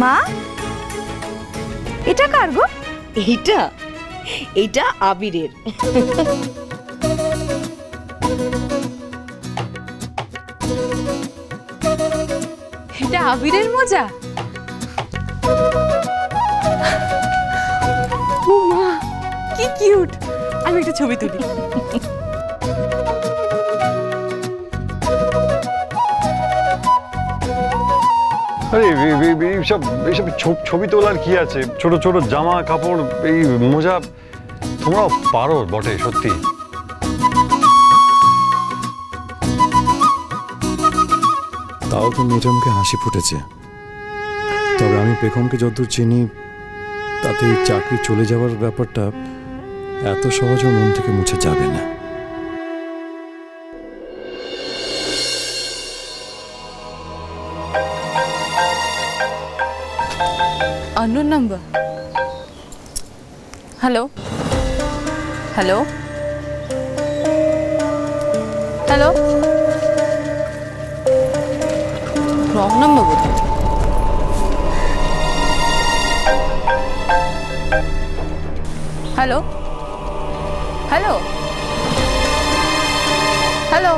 মা, এটা কার গো? এইটা আবিরের। এটা আবিরের মোজা? ও মা, কি কিউট! আমি একটা ছবি তুলি। আরে এইসব ছবি তোলার কি আছে? ছোট ছোট জামা কাপড়, এই মোজা, তোমরাও পারো বটে সত্যি। তাও তো মেয়েটার মুখে হাসি ফুটেছে। তবে আমি পেখমকে যতদূর চিনি তাতে এই চাকরি চলে যাওয়ার ব্যাপারটা এত সহজে মন থেকে মুছে যাবে না। unknown number. Hello? Hello? Hello? Wrong number both. Hello? Hello? Hello?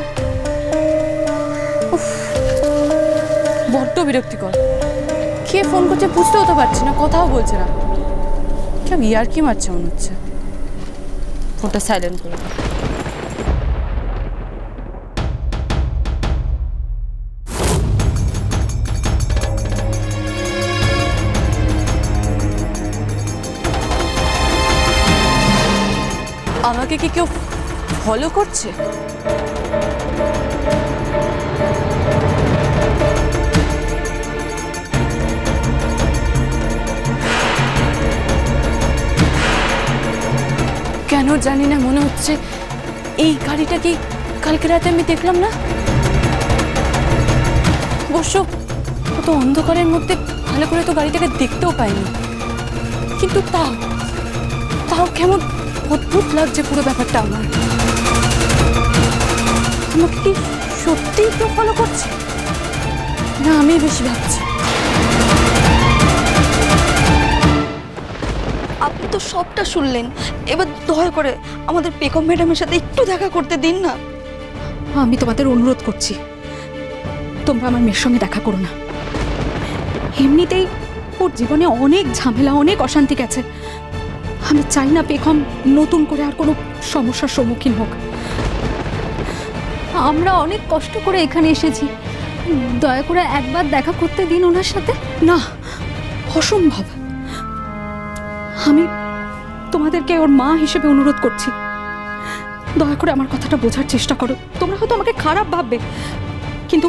উফ, বড্ড বিরক্তিকর। কে ফোন করছে বুঝতেও তো পারছি না, কথাও বলছে না। কেউ ইয়ার্কি মারছে মনে হচ্ছে। ফোনটা সাইলেন্ট করে দাও। আমাকে কি কেউ ফলো করছে? কেন জানি না, মনে হচ্ছে এই গাড়িটা কি কালকে রাতে আমি দেখলাম না। অবশ্য অত অন্ধকারের মধ্যে ভালো করে তো গাড়িটাকে দেখতেও পাইনি, কিন্তু তাও কেমন অদ্ভুত লাগছে পুরো ব্যাপারটা আমার। আমাকে কি সত্যিই কেউ ফলো করছে, না আমি বেশি ভাবছি? আপনি তো সবটা শুনলেন, এবার দয়া করে আমাদের পেখম ম্যাডামের সাথে একটু দেখা করতে দিন না। আমি তোমাদের অনুরোধ করছি, তোমরা আমার মেয়ের সঙ্গে দেখা করো না। এমনিতেই ওর জীবনে অনেক ঝামেলা, অনেক অশান্তি গেছে। আমি চাই না পেখম নতুন করে আর কোনো সমস্যার সম্মুখীন হোক। আমরা অনেক কষ্ট করে এখানে এসেছি, দয়া করে একবার দেখা করতে দিন ওনার সাথে। না, অসম্ভব। আমি তোমাদেরকে ওর মা হিসেবে অনুরোধ করছি, দয়া করে আমার কথাটা বোঝার চেষ্টা করো। তোমরা হয়তো আমাকে খারাপ ভাববে, কিন্তু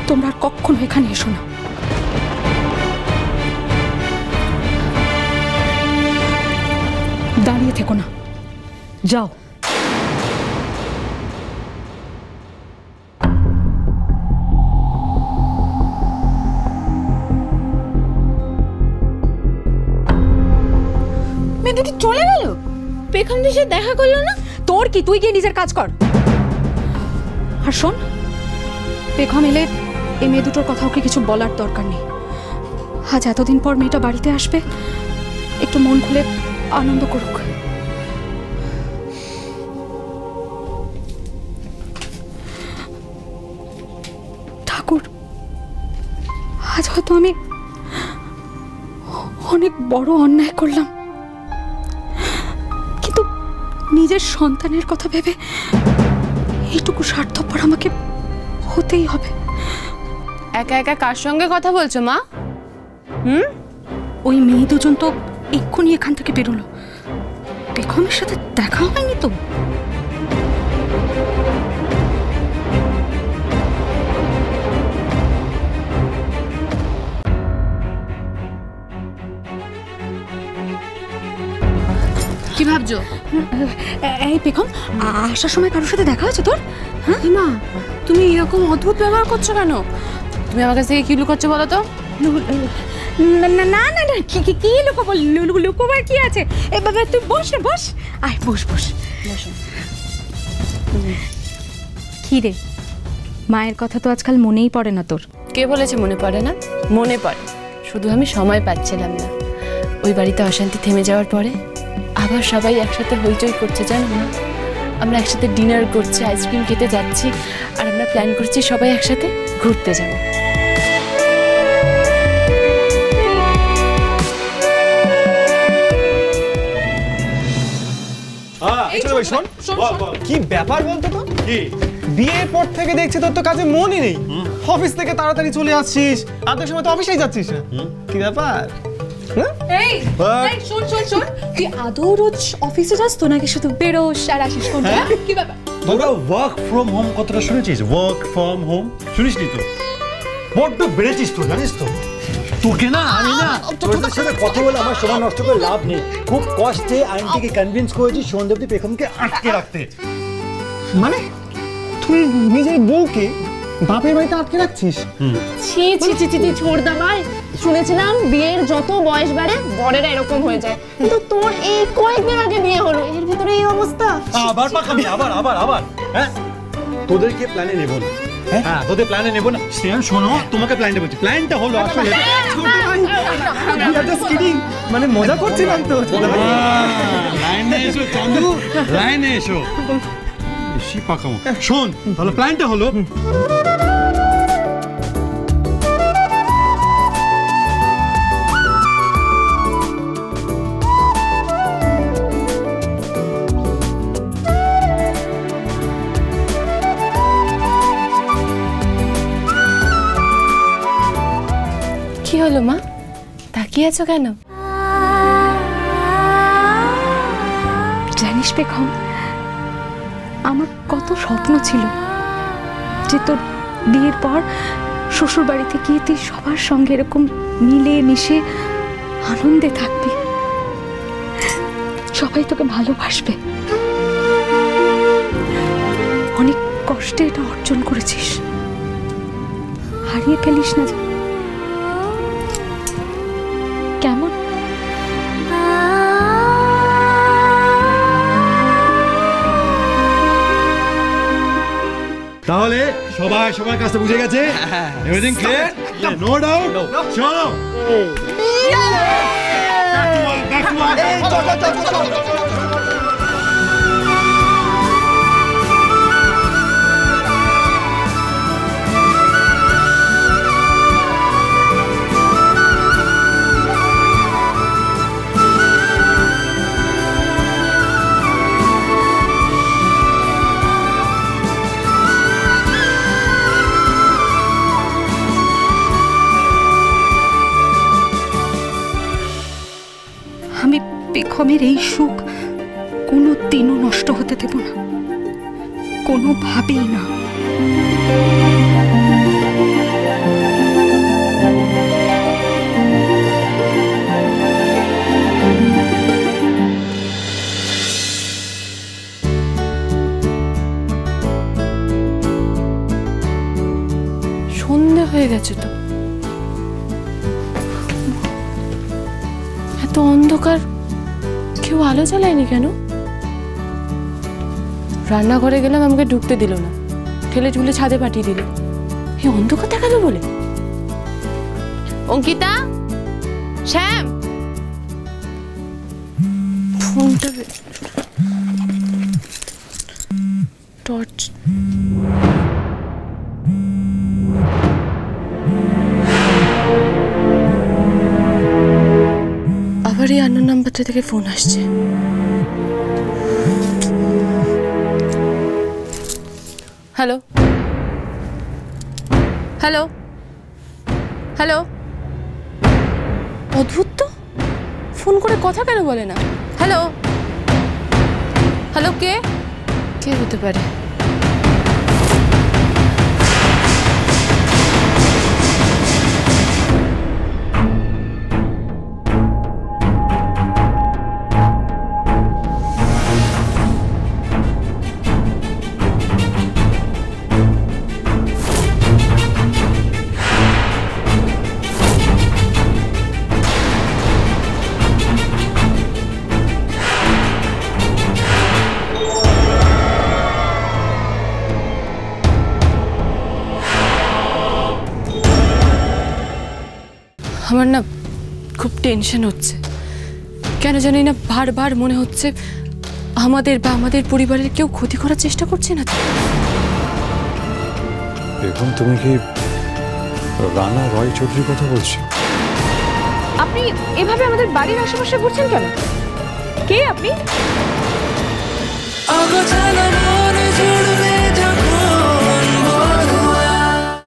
তোমরা আর কখনো এখানে এসো না। দাঁড়িয়ে থেকো না, যাও। মেয়ে দুটো চলে গেল, পেখম দেশে দেখা করলো না। তোর কি, তুই গিয়ে নিজের কাজ কর। আর শোন, পেখম এলে এই মেয়ে দুটোর কথা ওকে কিছু বলার দরকার নেই। আজ এতদিন পর মেয়েটা বাড়িতে আসবে, একটু মন খুলে আনন্দ করুক। ঠাকুর, আজ হয়তো আমি অনেক বড় অন্যায় করলাম, কিন্তু নিজের সন্তানের কথা ভেবে এইটুকু স্বার্থপর আমাকে হতেই হবে। একা একা কার সঙ্গে কথা বলছো মা? ওই মেয়ে দুজন তো এক্ষুনি এখান থেকে বেরোলো। পেখমের সাথে দেখা হয়নি তো? কি ভাবছো? এই পেখম, আসার সময় কারোর সাথে দেখা হয়েছে তোর? হ্যাঁ মা, তুমি এরকম অদ্ভুত ব্যবহার করছো কেন? তুমি আমার কাছ থেকে কি লুকোচ্ছো বলো তো? না না না না, কি লুকোবো? লুকোবার কি আছে? এবার তুই বস না, বস। আয় বস বস। কি রে, মায়ের কথা তো আজকাল মনেই পড়ে না তোর? কে বলেছে মনে পড়ে না? মনে পড়ে, শুধু আমি সময় পাচ্ছিলাম না। ওই বাড়িতে অশান্তি থেমে যাওয়ার পরে আবার সবাই একসাথে হইচই করছে, জানো না? আমরা একসাথে ডিনার করছি, আইসক্রিম খেতে যাচ্ছি, আর আমরা প্ল্যান করছি সবাই একসাথে ঘুরতে যাবো। কি ব্যাপার বলতো তো? বিয়ের পর থেকে দেখছি তোর তো কাজে মনই নেই। অফিস থেকে তাড়াতাড়ি চলে আসছিস, আধা সময় তো অফিসেই যাচ্ছিস না। কি ব্যাপার? শোন, তুই আদৌ রোজ অফিসে যাস তো নাকি শুধু বেরোস আর আসিস? কোনটা কি ব্যাপার? তোরা ওয়ার্ক ফ্রম হোম কথাটা শুনেছিস? ওয়ার্ক ফ্রম হোম শুনিসনি তো? বড্ড বেড়েছিস তো, জানিস তো? তোকে না আমি না তোদের সাথে কথা বলে আমার সময় নষ্ট করে লাভ নেই। খুব কষ্টে আইনটিকে কনভিন্স করেছি সন্দীপদি পেখমকে আটকে রাখতে। মানে তুই নিজের বউকে বাপের বাড়িতে আটকে রাখছিস? ছি ছি ছি ছি ছোড়দা ভাই, শুনেছিলাম বিয়ের যত বয়স বাড়ে বরেরা এরকম হয়ে যায়, কিন্তু তোর এই কয়েকদিন আগে বিয়ে হলো, এর ভিতরে এই অবস্থা। আবার পাকামি, আবার হ্যাঁ? তোদেরকে প্ল্যানে নেব না। হ্যাঁ, তোদের প্ল্যানে নেব না। শ্রেয়ান শোনো, তোমাকে প্ল্যানটা বলছি। প্ল্যানটা হলো আসলে মানে মজা করছিলাম তো। লাইনে এসো চান্দু, লাইনে এসো। বেশি পাকামো। শোন, তাহলে প্ল্যানটা হলো কি হলো মা, তাকিয়ে আছো কেন? জানিস বেগম, আমার কত স্বপ্ন ছিল যে তোর বিয়ের পর শ্বশুর বাড়িতে গিয়ে তুই সবার সঙ্গে এরকম মিলে মিশে আনন্দে থাকবি, সবাই তোকে ভালোবাসবে। অনেক কষ্টে এটা অর্জন করেছিস, হারিয়ে ফেলিস না। কেমন? তাহলে সবাই সবার কাছে বুঝে গেছে? Everything clear? No doubt? চলো বেগমের এই সুখ কোনো দিনও নষ্ট হতে দেব না, কোনোভাবেই না। সন্ধে হয়ে গেছে তো, এত অন্ধকার, কেউ আলো জ্বালায়নি কেন? রান্নাঘরে গেলাম, আমাকে ঢুকতে দিল না, ঠেলে ঝুলে ছাদে পাঠিয়ে দিল। এই অন্ধকার দেখালো বলে। অঙ্কিতা, শ্যাম, ফোনটা টর্চ। আবার এই আননোন নাম্বারটা থেকে ফোন আসছে। হ্যালো হ্যালো হ্যালো, অদ্ভুত তো, ফোন করে কথা কেন বলে না? হ্যালো হ্যালো, কে কে হতে পারে? খুব টেনশন হচ্ছে। কেন জানি না বারবার মনে হচ্ছে আমাদের বা আমাদের পরিবারের কেউ ক্ষতি করার চেষ্টা করছে না তো। এখন তুমি কি রানা রয় চৌধুরীর কথা বলছো? আপনি এভাবে আমাদের বাড়ির আশেপাশে ঘুরছেন কেন? কে আপনি?